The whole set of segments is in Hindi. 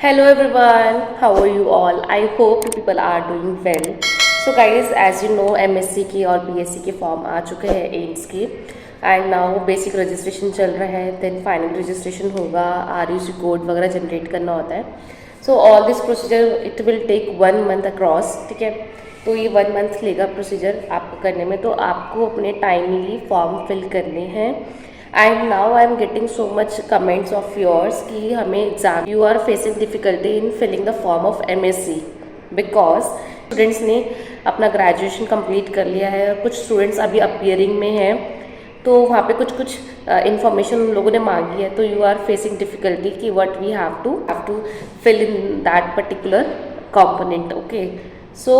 Hello everyone, how are you all? I hope you people are doing well. So guys, as you know MSc की और BSc के फॉर्म आ चुके हैं एम्स के एंड नाउ बेसिक रजिस्ट्रेशन चल रहा है, देन फाइनल रजिस्ट्रेशन होगा, RUC कोड वगैरह जनरेट करना होता है. So all this procedure it will take 1 month across. ठीक है, तो ये 1 मंथ लेगा प्रोसीजर आपको करने में. तो आपको अपने टाइमली फॉर्म फिल करने हैं. And now I am getting so much comments of yours कि हमें exam you are facing difficulty in filling the form of MSc because students ने अपना ग्रेजुएशन कंप्लीट कर लिया है और कुछ स्टूडेंट्स अभी अपियरिंग में हैं, तो वहाँ पे कुछ इन्फॉर्मेशन उन लोगों ने मांगी है. तो यू आर फेसिंग डिफिकल्टी कि what we have to fill in that particular component. Okay, so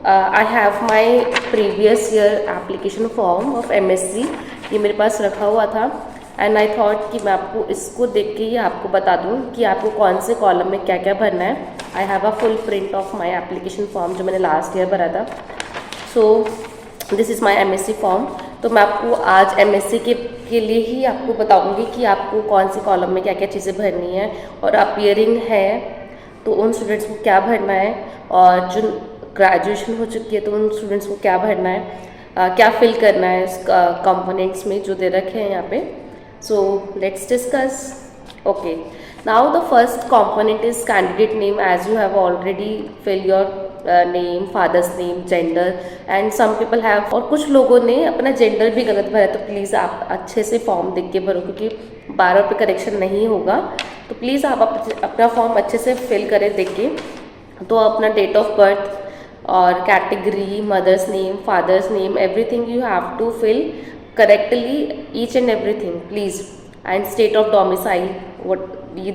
I have my previous year application form of MSc, ये मेरे पास रखा हुआ था एंड आई थॉट कि मैं आपको इसको देख के ही आपको बता दूं कि आपको कौन से कॉलम में क्या क्या भरना है. I have a full print of my application form जो मैंने लास्ट ईयर भरा था. So this is my MSc form. तो मैं आपको आज MSc के लिए ही आपको बताऊंगी कि आपको कौन से कॉलम में क्या क्या चीज़ें भरनी है, और अपियरिंग है तो उन स्टूडेंट्स को क्या भरना है, और जो ग्रेजुएशन हो चुकी है तो उन स्टूडेंट्स को क्या भरना है, क्या फिल करना है इस कंपोनेंट्स में जो दे रखे हैं यहाँ पे. So let's discuss. Okay, now the first component is candidate name. As you have already fill your name, father's name, gender and some people have, और कुछ लोगों ने अपना जेंडर भी गलत भरा. तो प्लीज़ आप अच्छे से फॉर्म देख के भरो क्योंकि बार बार पे करेक्शन नहीं होगा. तो प्लीज़ आप अपना फॉर्म अच्छे से फिल करें देख के. तो अपना डेट ऑफ बर्थ और category, mother's name, father's name, everything you have to fill correctly, each and everything please. And state of domicile, what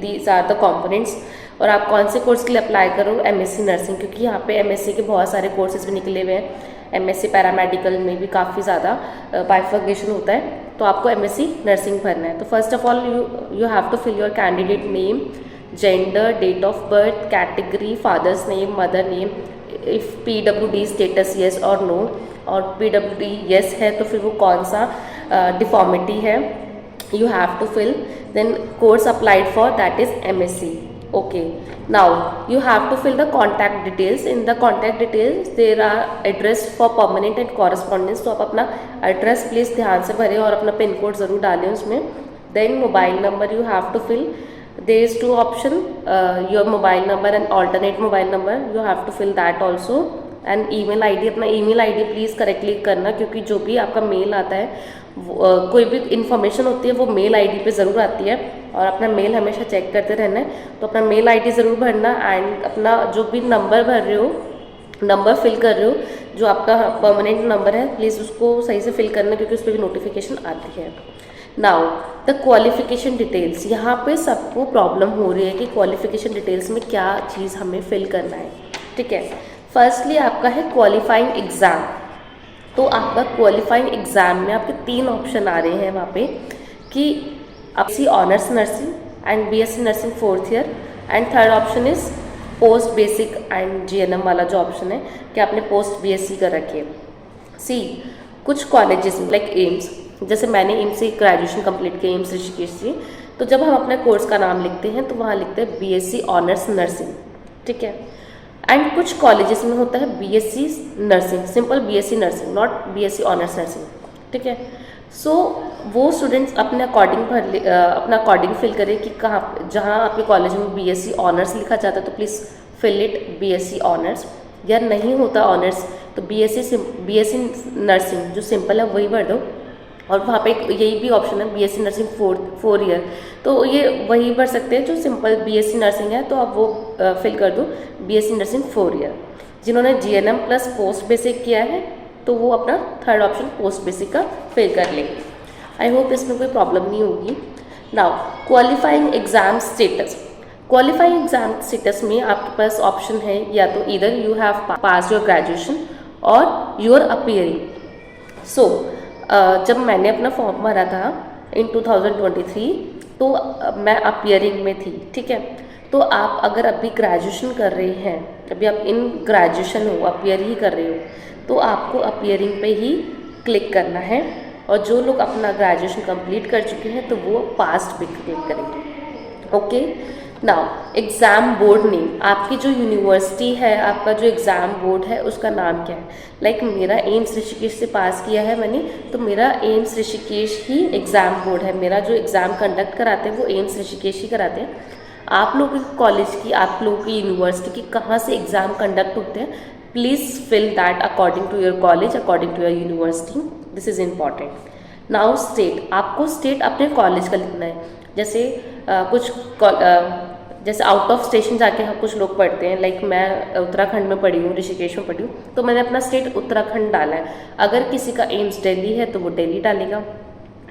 these are the components. और आप कौन से कोर्स के लिए अप्लाई करो, MSc नर्सिंग, क्योंकि यहाँ पे MSc के बहुत सारे कोर्सेज भी निकले हुए हैं. MSc पैरामेडिकल में भी काफ़ी ज़्यादा बाइफर्केशन होता है, तो आपको MSc नर्सिंग भरना है. तो first of all you have to fill your candidate name, gender, date of birth, category, father's name, mother name, if PWD status yes और नो, और PWD येस है तो फिर वो कौन सा डिफॉर्मिटी है you have to fill. Then course applied for that is MSc. Okay, now you have to fill the contact details. In the contact details there are address for permanent and correspondence. तो आप अपना एड्रेस प्लीज़ ध्यान से भरें और अपना पिन कोड ज़रूर डालें उसमें. Then mobile number you have to fill. there is two option, your mobile number and alternate mobile number, you have to fill that also. and email ID, अपना email ID प्लीज़ करेक्टली करना क्योंकि जो भी आपका मेल आता है कोई भी इन्फॉर्मेशन होती है वो मेल ID पे ज़रूर आती है, और अपना मेल हमेशा चेक करते रहना है. तो अपना मेल ID ज़रूर भरना. एंड अपना जो भी नंबर भर रहे हो, नंबर फिल कर रहे हो, जो आपका परमानेंट नंबर है प्लीज़ उसको सही से फिल करना क्योंकि उस पर भी नोटिफिकेशन आती है. Now the qualification details. यहाँ पे सबको प्रॉब्लम हो रही है कि क्वालिफिकेशन डिटेल्स में क्या चीज़ हमें फिल करना है. ठीक है, फर्स्टली आपका है क्वालिफाइंग एग्ज़ाम. तो आपका क्वालिफाइंग एग्ज़ाम में आपके 3 ऑप्शन आ रहे हैं वहाँ पे कि BSc honours nursing and BSc nursing 4th year, and third option is post basic and GNM वाला जो ऑप्शन है कि आपने पोस्ट BSc कर रखी है. सी कुछ कॉलेजेस लाइक एम्स, जैसे मैंने एम्स से ग्रेजुएशन कंप्लीट किया, एम्स ऋषिकेश से, तो जब हम अपने कोर्स का नाम लिखते हैं तो वहाँ लिखते हैं BSc ऑनर्स नर्सिंग. ठीक है, एंड कुछ कॉलेजेस में होता है BSc nursing, simple BSc nursing, not BSc honours nursing. ठीक है, सो वो स्टूडेंट्स अपने अकॉर्डिंग अपना अकॉर्डिंग फिल करें कि कहाँ, जहाँ आपके कॉलेज में BSc ऑनर्स लिखा जाता है तो please fill it BSc honours, या नहीं होता ऑनर्स तो BSc नर्सिंग जो सिंपल है वही भर दो. और वहाँ पे यही भी ऑप्शन है BSc नर्सिंग 4 ईयर, तो ये वही भर सकते हैं जो सिंपल BSc नर्सिंग है, तो आप वो फिल कर दो BSc नर्सिंग 4 ईयर. जिन्होंने GNM प्लस पोस्ट बेसिक किया है तो वो अपना थर्ड ऑप्शन पोस्ट बेसिक का फिल कर लेंगे. आई होप इसमें कोई प्रॉब्लम नहीं होगी. Now qualifying exam status. Qualifying exam status में आपके पास ऑप्शन है या तो इधर you have pass your graduation और यू आर अपियरिंग. सो जब मैंने अपना फॉर्म भरा था इन 2023 तो मैं अपियरिंग में थी. ठीक है, तो आप अगर अभी ग्रेजुएशन कर रहे हैं, अभी आप इन ग्रेजुएशन हो, अपियर ही कर रहे हो, तो आपको अपियरिंग पे ही क्लिक करना है. और जो लोग अपना ग्रेजुएशन कंप्लीट कर चुके हैं तो वो पास्ट पे क्लिक करेंगे. Okay, now exam board name, आपकी जो यूनिवर्सिटी है, आपका जो एग्ज़ाम बोर्ड है उसका नाम क्या है। लाइक मेरा एम्स ऋषिकेश से पास किया है मैंने, तो मेरा एम्स ऋषिकेश ही एग्ज़ाम बोर्ड है। मेरा जो एग्ज़ाम कंडक्ट कराते हैं वो एम्स ऋषिकेश ही कराते हैं। आप लोगों की कॉलेज की, आप लोगों की यूनिवर्सिटी की कहाँ से एग्ज़ाम कंडक्ट होते हैं, please fill that according to your college, according to your university, this is important. Now state, आपको स्टेट अपने कॉलेज का लिखना है। जैसे जैसे आउट ऑफ स्टेशन जाके हम कुछ लोग पढ़ते हैं, लाइक मैं उत्तराखंड में पढ़ी हूँ, ऋषिकेश में पढ़ी हूँ, तो मैंने अपना स्टेट उत्तराखंड डाला है। अगर किसी का एम्स दिल्ली है तो वो दिल्ली डालेगा,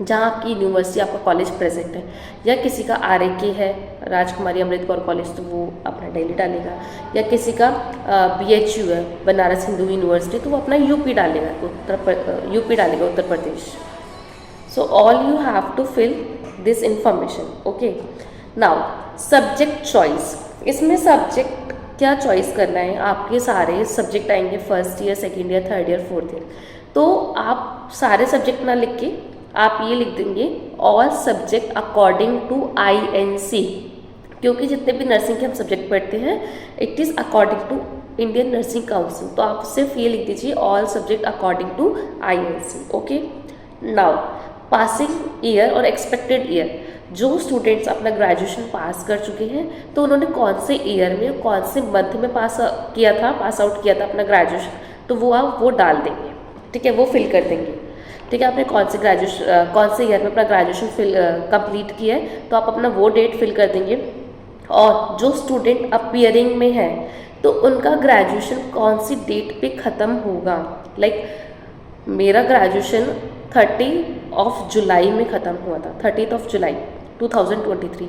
जहाँ आपकी यूनिवर्सिटी, आपका कॉलेज प्रेजेंट है। या किसी का RAK है, राजकुमारी अमृत कौर कॉलेज, तो वो अपना दिल्ली डालेगा। या किसी का BHU है, बनारस हिंदू यूनिवर्सिटी, तो वो अपना UP डालेगा, UP डालेगा, Uttar Pradesh. So all you have to fill this information, okay? Now subject choice, इसमें सब्जेक्ट क्या चॉइस करना है। आपके सारे सब्जेक्ट आएंगे first year, second year, third year, fourth year, तो आप सारे सब्जेक्ट ना लिख के आप ये लिख देंगे all subject according to INC, क्योंकि जितने भी नर्सिंग के हम सब्जेक्ट पढ़ते हैं it is according to Indian nursing council, तो आप सिर्फ ये लिख दीजिए all subject according to INC, okay. Now passing year और एक्सपेक्टेड ईयर, जो स्टूडेंट्स अपना ग्रेजुएशन पास कर चुके हैं तो उन्होंने कौन से ईयर में, कौन से मंथ में पास आउट किया था अपना ग्रेजुएशन, तो वो आप वो डाल देंगे, ठीक है, वो फिल कर देंगे। ठीक है, आपने कौन से ईयर में अपना ग्रेजुएशन कंप्लीट किया है तो आप अपना वो डेट फिल कर देंगे। और जो स्टूडेंट अपीयरिंग में है तो उनका ग्रेजुएशन कौन सी डेट पे ख़त्म होगा। लाइक मेरा ग्रेजुएशन 30 जुलाई में ख़त्म हुआ था, 30 जुलाई 2023,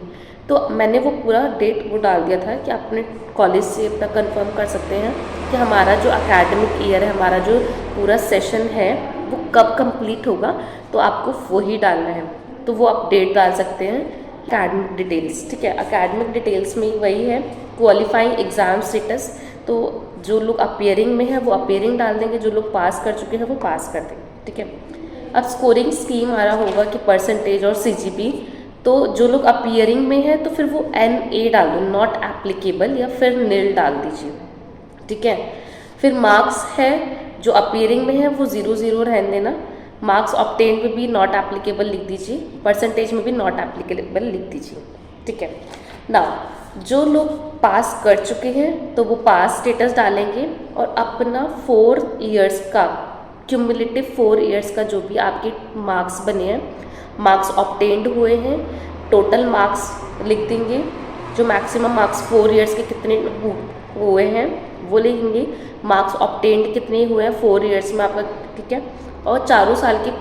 तो मैंने वो पूरा डेट वो डाल दिया था कि अपने कॉलेज से अपना कंफर्म कर सकते हैं कि हमारा जो एकेडमिक ईयर है, हमारा जो पूरा सेशन है वो कब कंप्लीट होगा, तो आपको वो ही डालना है। तो वो आप डेट डाल सकते हैं। एकेडमिक डिटेल्स, ठीक है, एकेडमिक डिटेल्स में वही है क्वालिफाइंग एग्ज़ाम स्टेटस, तो जो लोग अपीयरिंग में है वो अपीयरिंग डाल देंगे, जो लोग पास कर चुके हैं वो पास कर देंगे, ठीक है। अब स्कोरिंग स्कीम आ रहा होगा कि परसेंटेज और CGP, तो जो लोग अपीयरिंग में है तो फिर वो NA डाल दो, नॉट एप्लीकेबल, या फिर नील डाल दीजिए, ठीक है। फिर मार्क्स है, जो अपीयरिंग में है वो 0 रहने देना, मार्क्स ऑब्टेन में भी नॉट एप्लीकेबल लिख दीजिए, परसेंटेज में भी नॉट एप्लीकेबल लिख दीजिए, ठीक है। नाउ जो लोग पास कर चुके हैं तो वो पास स्टेटस डालेंगे और अपना 4 इयर्स का क्यूमुलेटिव 4 इयर्स का जो भी आपके मार्क्स बने हैं, मार्क्स ऑब्टेन्ड हुए हैं, टोटल मार्क्स लिख देंगे, जो मैक्सिमम मार्क्स 4 इयर्स के कितने हुए हैं वो लिखेंगे, मार्क्स ऑब्टेन्ड कितने हुए हैं 4 इयर्स में आपका, ठीक है, और चारों साल की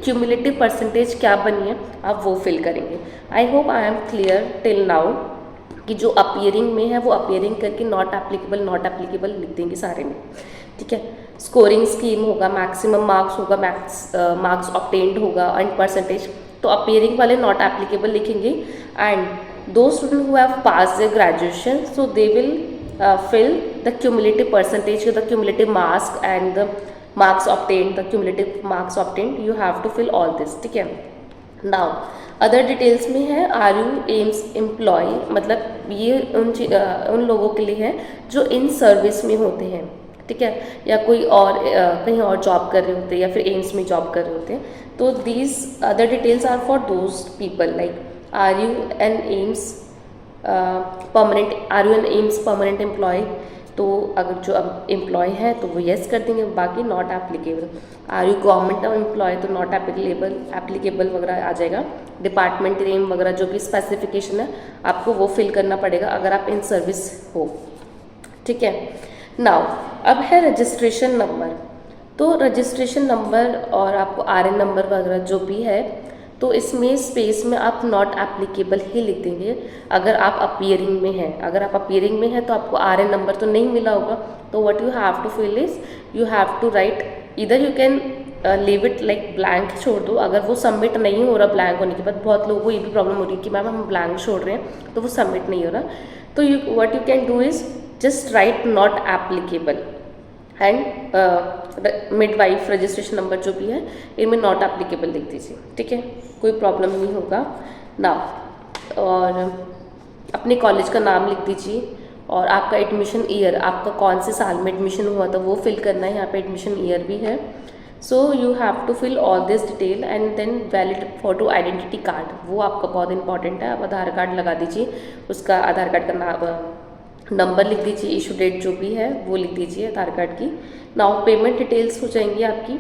क्यूमुलेटिव परसेंटेज क्या बनी है आप वो फिल करेंगे। I hope I am clear till now कि जो अपीयरिंग में है वो अपीयरिंग करके नॉट एप्लीकेबल लिख देंगे सारे में, ठीक है। स्कोरिंग स्कीम होगा, मैक्सिमम मार्क्स होगा, मार्क्स ऑब्टेन्ड होगा एंड परसेंटेज, तो अपीयरिंग वाले नॉट एप्लीकेबल लिखेंगे। एंड दो student who have pass their graduation, so they will fill the cumulative percentage, the cumulative marks and the marks obtained, the cumulative marks obtained, you have to fill all this, ठीक है। now अदर डिटेल्स में है आर यू एम्स एम्प्लॉय, मतलब ये उन लोगों के लिए है जो इन सर्विस में होते हैं, ठीक है, या कोई और कहीं और जॉब कर रहे होते हैं या फिर एम्स में जॉब कर रहे होते हैं, तो these other details are for those people. Like are you an AIIMS permanent employ, तो अगर जो अब एम्प्लॉय है तो वो येस कर देंगे, बाकी not applicable. Are you government employ, तो नॉट एप्लीकेबल वगैरह आ जाएगा। डिपार्टमेंट नेम वगैरह जो भी स्पेसिफिकेशन है आपको वो फिल करना पड़ेगा अगर आप इन सर्विस हो, ठीक है। नाउ अब है रजिस्ट्रेशन नंबर, तो रजिस्ट्रेशन नंबर और आपको RN नंबर वगैरह जो भी है, तो इसमें स्पेस में आप नॉट एप्लीकेबल ही लिख देंगे अगर आप अपीयरिंग में हैं। अगर आप अपीयरिंग में हैं तो आपको RN नंबर तो नहीं मिला होगा, तो what you have to fill is you have to write, इधर you can leave it like blank छोड़ दो। अगर वो सबमिट नहीं हो रहा ब्लैंक होने के बाद, बहुत लोगों को ये भी प्रॉब्लम हो रही है कि मैम हम ब्लैंक छोड़ रहे हैं तो वो सबमिट नहीं हो रहा, तो what you can do is just right not applicable and midwife registration number जो भी है इनमें नॉट एप्लीकेबल लिख दीजिए, ठीक है, कोई प्रॉब्लम नहीं होगा ना। और अपने कॉलेज का नाम लिख दीजिए और आपका एडमिशन ईयर, आपका कौन से साल में एडमिशन हुआ था वो फिल करना है, यहाँ पे एडमिशन ईयर भी है। So you have to fill all this detail and then valid photo identity card, वो आपका बहुत इंपॉर्टेंट है। आप आधार कार्ड लगा दीजिए, उसका आधार कार्ड का नाम नंबर लिख दीजिए, इशू डेट जो भी है वो लिख दीजिए आधार कार्ड की। नाउ पेमेंट डिटेल्स हो जाएंगी आपकी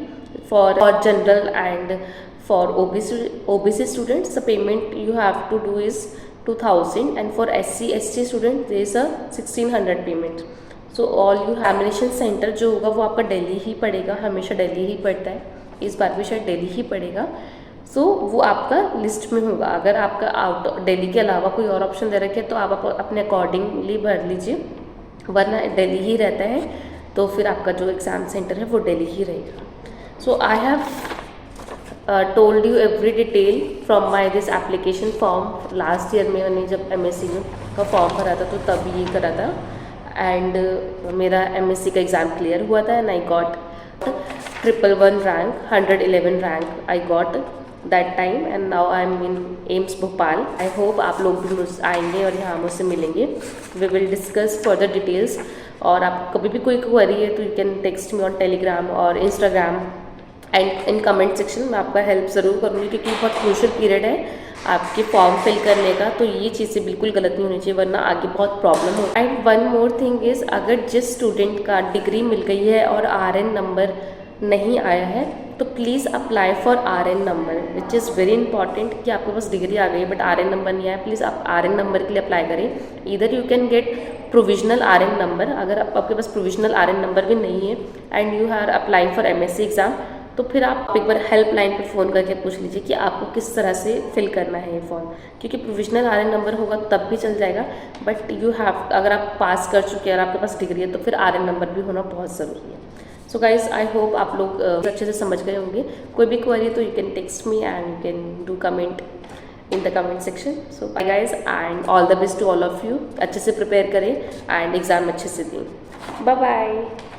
for general and for OBC students the payment you have to do is 2000 and for SC/ST student there is a 1600 payment. So all you examination centre जो होगा वो आपका दिल्ली ही पड़ेगा, हमेशा दिल्ली ही पड़ता है, इस बार भी शायद दिल्ली ही पड़ेगा। सो वो आपका लिस्ट में होगा। अगर आपका आउट दिल्ली के अलावा कोई और ऑप्शन दे रखे तो आप अपने अकॉर्डिंगली भर लीजिए, वरना दिल्ली ही रहता है तो फिर आपका जो एग्ज़ाम सेंटर है वो दिल्ली ही रहेगा। So I have told you every detail from my this application form. Last year में मैंने जब MSc का फॉर्म भरा था तो तब ये करा था एंड मेरा MSc का एग्ज़ाम क्लियर हुआ था and I got 111 rank, 111 rank I got that time and now I am in AIIMS Bhopal. I hope आप लोग भी मुझ आएंगे और यहाँ मुझसे मिलेंगे। We will discuss further details और आप कभी भी कोई क्वेरी है तो you can text me on Telegram और Instagram and in comment section. मैं आपका हेल्प ज़रूर करूँगी क्योंकि बहुत क्रूशियल पीरियड है आपके फॉर्म फिल करने का, तो ये चीज़ें बिल्कुल गलत नहीं होनी चाहिए वरना आगे बहुत प्रॉब्लम हो। And one more thing is, अगर जिस स्टूडेंट का डिग्री मिल गई है और RN नंबर नहीं आया है तो please apply for RN number, which is very important कि आपके पास डिग्री आ गई बट RN नंबर नहीं आया, प्लीज़ आप RN नंबर के लिए अप्लाई करें। इधर you can get provisional RN number, अगर आपके पास प्रोविजनल RN नंबर भी नहीं है and you are applying for MSc exam तो फिर आप एक बार हेल्पलाइन पर फ़ोन करके पूछ लीजिए कि आपको किस तरह से फिल करना है ये फॉर्म, क्योंकि प्रोविजनल RN नंबर होगा तब भी चल जाएगा बट यू हैव, अगर आप पास कर चुके हैं और आपके पास डिग्री है तो फिर RN नंबर भी होना बहुत ज़रूरी है। सो गाइज आई होप आप लोग अच्छे से समझ गए होंगे। कोई भी क्वेरी तो you can text me and you can do comment in the comment section. So bye guys and all the best to all of you. अच्छे से प्रिपेयर करें एंड एग्ज़ाम अच्छे से दें। Bye bye.